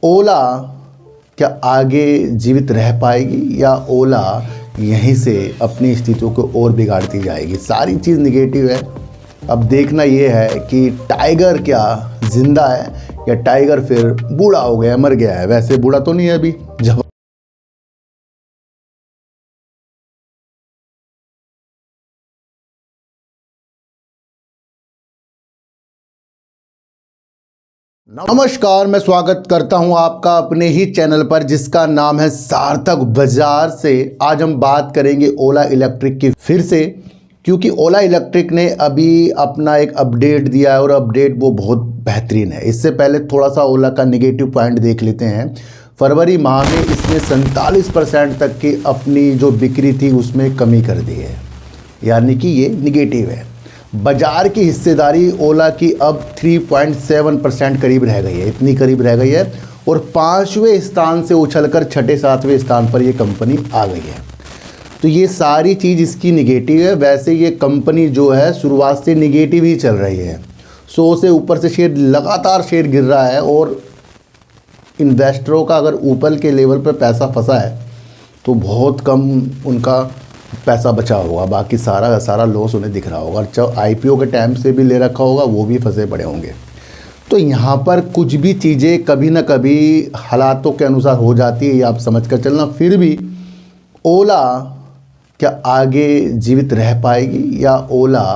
ओला क्या आगे जीवित रह पाएगी या ओला यहीं से अपनी स्थितियों को और बिगाड़ती जाएगी? सारी चीज़ निगेटिव है। अब देखना ये है कि टाइगर क्या जिंदा है या टाइगर फिर बूढ़ा हो गया, मर गया है। वैसे बूढ़ा तो नहीं है अभी, जब नमस्कार, मैं स्वागत करता हूं आपका अपने ही चैनल पर जिसका नाम है सार्थक बाजार से। आज हम बात करेंगे ओला इलेक्ट्रिक की फिर से, क्योंकि ओला इलेक्ट्रिक ने अभी अपना एक अपडेट दिया है और अपडेट वो बहुत बेहतरीन है। इससे पहले थोड़ा सा ओला का नेगेटिव पॉइंट देख लेते हैं। फरवरी माह में इसने 47% तक की अपनी जो बिक्री थी उसमें कमी कर दी है, यानी कि ये निगेटिव है। बाजार की हिस्सेदारी ओला की अब 3.7% करीब रह गई है, इतनी करीब रह गई है और 5वें स्थान से उछलकर 6-7वें स्थान पर ये कंपनी आ गई है। तो ये सारी चीज़ इसकी निगेटिव है। वैसे ये कंपनी जो है शुरुआत से निगेटिव ही चल रही है। 100 से ऊपर से शेयर लगातार शेयर गिर रहा है और इन्वेस्टरों का अगर ऊपर के लेवल पर पैसा फंसा है तो बहुत कम उनका पैसा बचा होगा, बाकी सारा लॉस उन्हें दिख रहा होगा। जब आईपीओ के टाइम से भी ले रखा होगा वो भी फंसे पड़े होंगे। तो यहाँ पर कुछ भी चीज़ें कभी ना कभी हालातों के अनुसार हो जाती है, ये आप समझ कर चलना। फिर भी ओला क्या आगे जीवित रह पाएगी या ओला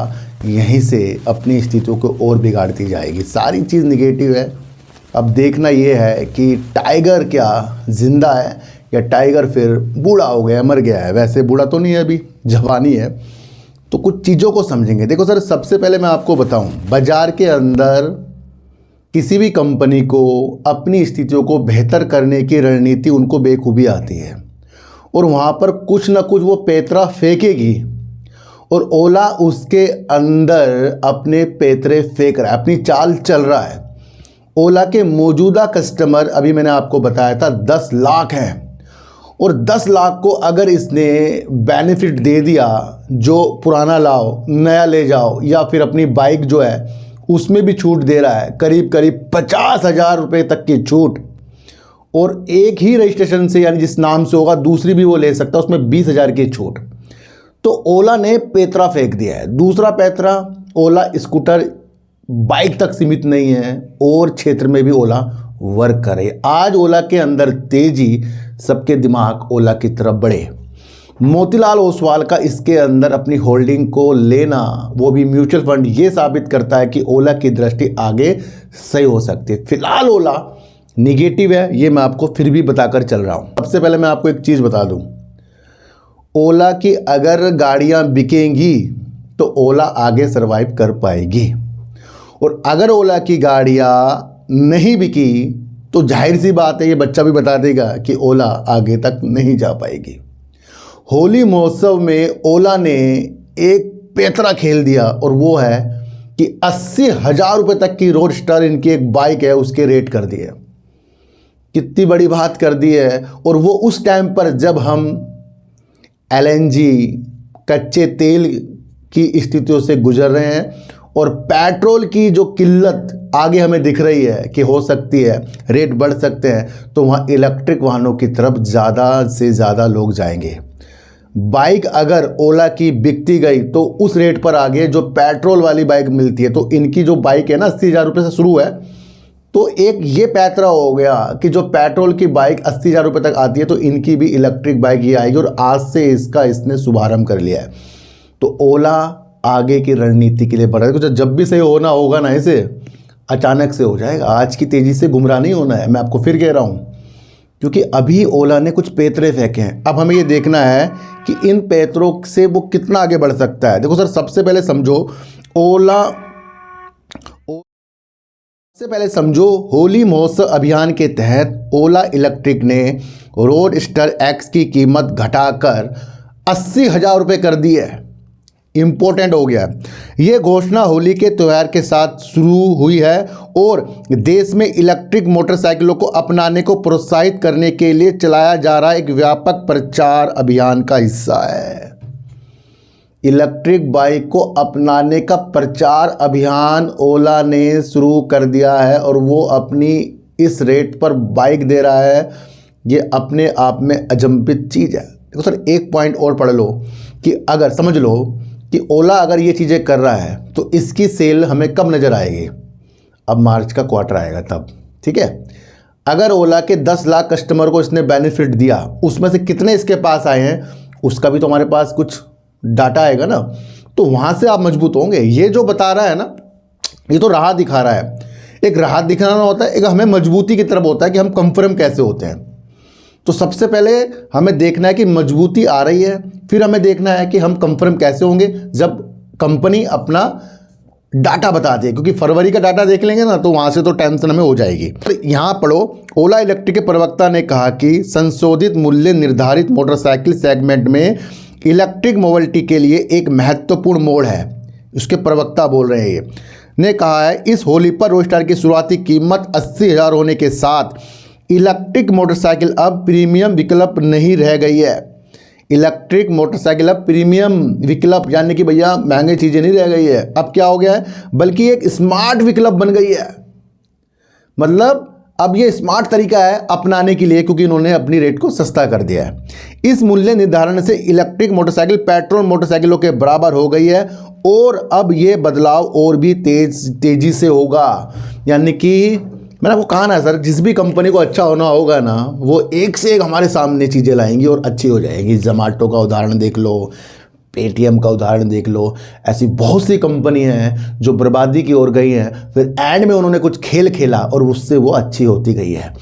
यहीं से अपनी स्थितियों को और बिगाड़ती जाएगी? सारी चीज़ निगेटिव है। अब देखना ये है कि टाइगर क्या जिंदा है या टाइगर फिर बूढ़ा हो गया, मर गया है। वैसे बूढ़ा तो नहीं है अभी, जवानी है। तो कुछ चीज़ों को समझेंगे। देखो सर, सबसे पहले मैं आपको बताऊं, बाजार के अंदर किसी भी कंपनी को अपनी स्थितियों को बेहतर करने की रणनीति उनको बेखूबी आती है और वहाँ पर कुछ ना कुछ वो पैतरा फेंकेगी और ओला उसके अंदर अपने पैतरे फेंक रहा है, अपनी चाल चल रहा है। ओला के मौजूदा कस्टमर अभी मैंने आपको बताया था 10 लाख हैं और 10 लाख को अगर इसने बेनिफिट दे दिया, जो पुराना लाओ नया ले जाओ या फिर अपनी बाइक जो है उसमें भी छूट दे रहा है, करीब करीब 50,000 रुपये तक की छूट, और एक ही रजिस्ट्रेशन से यानी जिस नाम से होगा दूसरी भी वो ले सकता है, उसमें 20,000 की छूट। तो ओला ने पैतरा फेंक दिया है। दूसरा पैतरा, ओला स्कूटर बाइक तक सीमित नहीं है और क्षेत्र में भी ओला वर्क करे। आज ओला के अंदर तेजी, सबके दिमाग ओला की तरफ बढ़े। मोतीलाल ओसवाल का इसके अंदर अपनी होल्डिंग को लेना, वो भी म्यूचुअल फंड, ये साबित करता है कि ओला की दृष्टि आगे सही हो सकती है। फिलहाल ओला निगेटिव है, ये मैं आपको फिर भी बताकर चल रहा हूँ। सबसे पहले मैं आपको एक चीज़ बता दूँ, ओला की अगर गाड़ियाँ बिकेंगी तो ओला आगे सर्वाइव कर पाएगी और अगर ओला की गाड़ियाँ नहीं बिकी तो जाहिर सी बात है, ये बच्चा भी बता देगा कि ओला आगे तक नहीं जा पाएगी। होली महोत्सव में ओला ने एक पैतरा खेल दिया और वो है कि 80,000 रुपये तक की रोडस्टर, इनकी एक बाइक है, उसके रेट कर दिए। कितनी बड़ी बात कर दी है। और वो उस टाइम पर जब हम एलएनजी कच्चे तेल की स्थितियों से गुजर रहे हैं और पेट्रोल की जो किल्लत आगे हमें दिख रही है कि हो सकती है रेट बढ़ सकते हैं, तो वहाँ इलेक्ट्रिक वाहनों की तरफ ज़्यादा से ज़्यादा लोग जाएंगे। बाइक अगर ओला की बिकती गई तो उस रेट पर आगे जो पेट्रोल वाली बाइक मिलती है, तो इनकी जो बाइक है ना 80,000 रुपये से शुरू है, तो एक ये पैतरा हो गया कि जो पेट्रोल की बाइक 80,000 रुपये तक आती है तो इनकी भी इलेक्ट्रिक बाइक ये आएगी और आज से इसने शुभारंभ कर लिया है। तो ओला आगे की रणनीति के लिए बढ़ रहा है। जब भी सही होना होगा ना, इसे अचानक से हो जाएगा। आज की तेज़ी से गुमराह नहीं होना है, मैं आपको फिर कह रहा हूँ, क्योंकि अभी ओला ने कुछ पैतरे फेंके हैं। अब हमें ये देखना है कि इन पैतरों से वो कितना आगे बढ़ सकता है। देखो सर, सबसे पहले समझो होली महोत्सव अभियान के तहत ओला इलेक्ट्रिक ने रोडस्टर एक्स की कीमत घटाकर 80,000 रुपये कर दी है। इम्पोर्टेंट हो गया। ये घोषणा होली के त्यौहार के साथ शुरू हुई है और देश में इलेक्ट्रिक मोटरसाइकिलों को अपनाने को प्रोत्साहित करने के लिए चलाया जा रहा एक व्यापक प्रचार अभियान का हिस्सा है। इलेक्ट्रिक बाइक को अपनाने का प्रचार अभियान ओला ने शुरू कर दिया है और वो अपनी इस रेट पर बाइक दे रहा है, ये अपने आप में अचंभित चीज़ है। देखो सर, एक पॉइंट और पढ़ लो कि अगर समझ लो कि ओला अगर ये चीज़ें कर रहा है तो इसकी सेल हमें कब नज़र आएगी? अब मार्च का क्वार्टर आएगा तब, ठीक है। अगर ओला के 10 लाख कस्टमर को इसने बेनिफिट दिया, उसमें से कितने इसके पास आए हैं उसका भी तो हमारे पास कुछ डाटा आएगा ना, तो वहाँ से आप मजबूत होंगे। ये जो बता रहा है ना, ये तो राह दिखा रहा है। एक राह दिखाना होता है, एक हमें मजबूती की तरफ होता है कि हम कंफर्म कैसे होते हैं। तो सबसे पहले हमें देखना है कि मजबूती आ रही है, फिर हमें देखना है कि हम कंफर्म कैसे होंगे जब कंपनी अपना डाटा बताती है, क्योंकि फरवरी का डाटा देख लेंगे ना तो वहाँ से तो टेंशन हमें हो जाएगी। तो यहाँ पढ़ो, ओला इलेक्ट्रिक के प्रवक्ता ने कहा कि संशोधित मूल्य निर्धारित मोटरसाइकिल सेगमेंट में इलेक्ट्रिक मोबिलिटी के लिए एक महत्वपूर्ण मोड़ है। उसके प्रवक्ता बोल रहे हैं, ये ने कहा है इस होली पर रोडस्टार की शुरुआती कीमत 80,000 होने के साथ इलेक्ट्रिक मोटरसाइकिल अब प्रीमियम विकल्प नहीं रह गई है। इलेक्ट्रिक मोटरसाइकिल अब प्रीमियम विकल्प यानी कि भैया महंगी चीज़ें नहीं रह गई है, अब क्या हो गया है, बल्कि एक स्मार्ट विकल्प बन गई है। मतलब अब ये स्मार्ट तरीका है अपनाने के लिए, क्योंकि इन्होंने अपनी रेट को सस्ता कर दिया है। इस मूल्य निर्धारण से इलेक्ट्रिक मोटरसाइकिल पेट्रोल मोटरसाइकिलों के बराबर हो गई है और अब ये बदलाव और भी तेजी से होगा। यानी कि मैंने आपको कहा ना सर, जिस भी कंपनी को अच्छा होना होगा ना, वो एक से एक हमारे सामने चीज़ें लाएंगी और अच्छी हो जाएंगी। जोमाटो का उदाहरण देख लो, पेटीएम का उदाहरण देख लो, ऐसी बहुत सी कंपनी हैं जो बर्बादी की ओर गई हैं, फिर एंड में उन्होंने कुछ खेल खेला और उससे वो अच्छी होती गई है।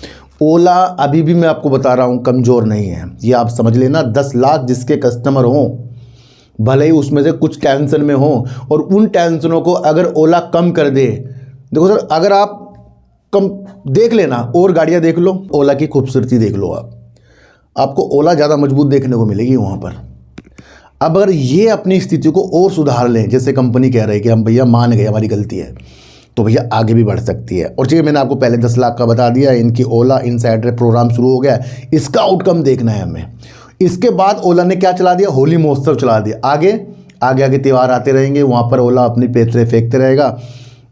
ओला अभी भी मैं आपको बता रहा हूँ कमज़ोर नहीं है, ये आप समझ लेना। 10 लाख जिसके कस्टमर हों, भले ही उसमें से कुछ टेंशन में हों, और उन टेंशनों को अगर ओला कम कर दे, देखो सर, अगर आप कम देख लेना और गाड़ियाँ देख लो, ओला की खूबसूरती देख लो, आपको ओला ज़्यादा मजबूत देखने को मिलेगी वहाँ पर। अब अगर ये अपनी स्थिति को और सुधार लें, जैसे कंपनी कह रही है कि हम भैया मान गए हमारी गलती है, तो भैया आगे भी बढ़ सकती है। और चलिए, मैंने आपको पहले 10 लाख का बता दिया, इनकी ओला इनसाइडर प्रोग्राम शुरू हो गया है, इसका आउटकम देखना है हमें। इसके बाद ओला ने क्या चला दिया, होली महोत्सव चला दिया। आगे आगे आगे त्यौहार आते रहेंगे, वहाँ पर ओला अपनी पेतरे फेंकते रहेगा।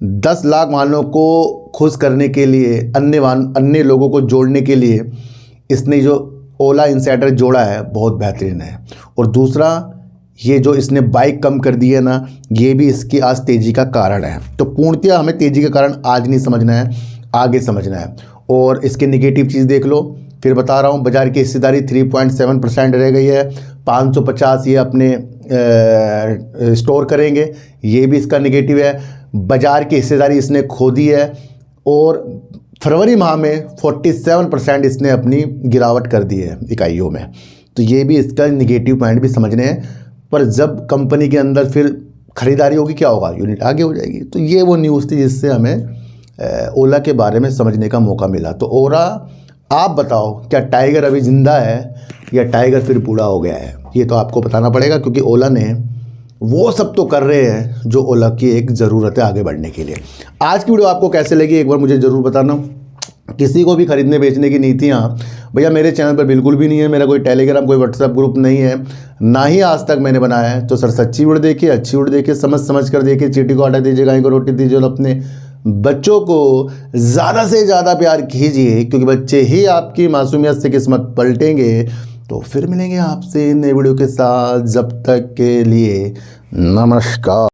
10 लाख वाहनों को खुश करने के लिए, अन्य लोगों को जोड़ने के लिए इसने जो ओला इनसाइडर जोड़ा है बहुत बेहतरीन है। और दूसरा, ये जो इसने बाइक कम कर दी है ना, ये भी इसकी आज तेज़ी का कारण है। तो पूर्णतः हमें तेज़ी का कारण आज नहीं समझना है, आगे समझना है। और इसके निगेटिव चीज़ देख लो, फिर बता रहा हूँ, बाज़ार की हिस्सेदारी 3.7% रह गई है। 550 ये अपने स्टोर करेंगे, ये भी इसका निगेटिव है। बाज़ार की हिस्सेदारी इसने खो दी है और फरवरी माह में 47% इसने अपनी गिरावट कर दी है इकाइयों में। तो ये भी इसका निगेटिव पॉइंट भी समझने हैं। पर जब कंपनी के अंदर फिर ख़रीदारी होगी, क्या होगा, यूनिट आगे हो जाएगी। तो ये वो न्यूज़ थी जिससे हमें ओला के बारे में समझने का मौका मिला। तो ओला, आप बताओ, क्या टाइगर अभी ज़िंदा है या टाइगर फिर बूढ़ा हो गया है? ये तो आपको बताना पड़ेगा, क्योंकि ओला ने वो सब तो कर रहे हैं जो ओला की एक ज़रूरत है आगे बढ़ने के लिए। आज की वीडियो आपको कैसे लगी एक बार मुझे ज़रूर बताना। किसी को भी खरीदने बेचने की नीतियाँ भैया मेरे चैनल पर बिल्कुल भी नहीं है। मेरा कोई टेलीग्राम, कोई व्हाट्सएप ग्रुप नहीं है, ना ही आज तक मैंने बनाया है। तो सर, सच्ची वीडियो देखिए, अच्छी वीडियो देखिए, समझ कर देखिए। चींटी को आटा दीजिए, गाय को रोटी दीजिए, और अपने बच्चों को ज़्यादा से ज़्यादा प्यार कीजिए, क्योंकि बच्चे ही आपकी मासूमियत से किस्मत पलटेंगे। तो फिर मिलेंगे आपसे नए वीडियो के साथ, जब तक के लिए नमस्कार।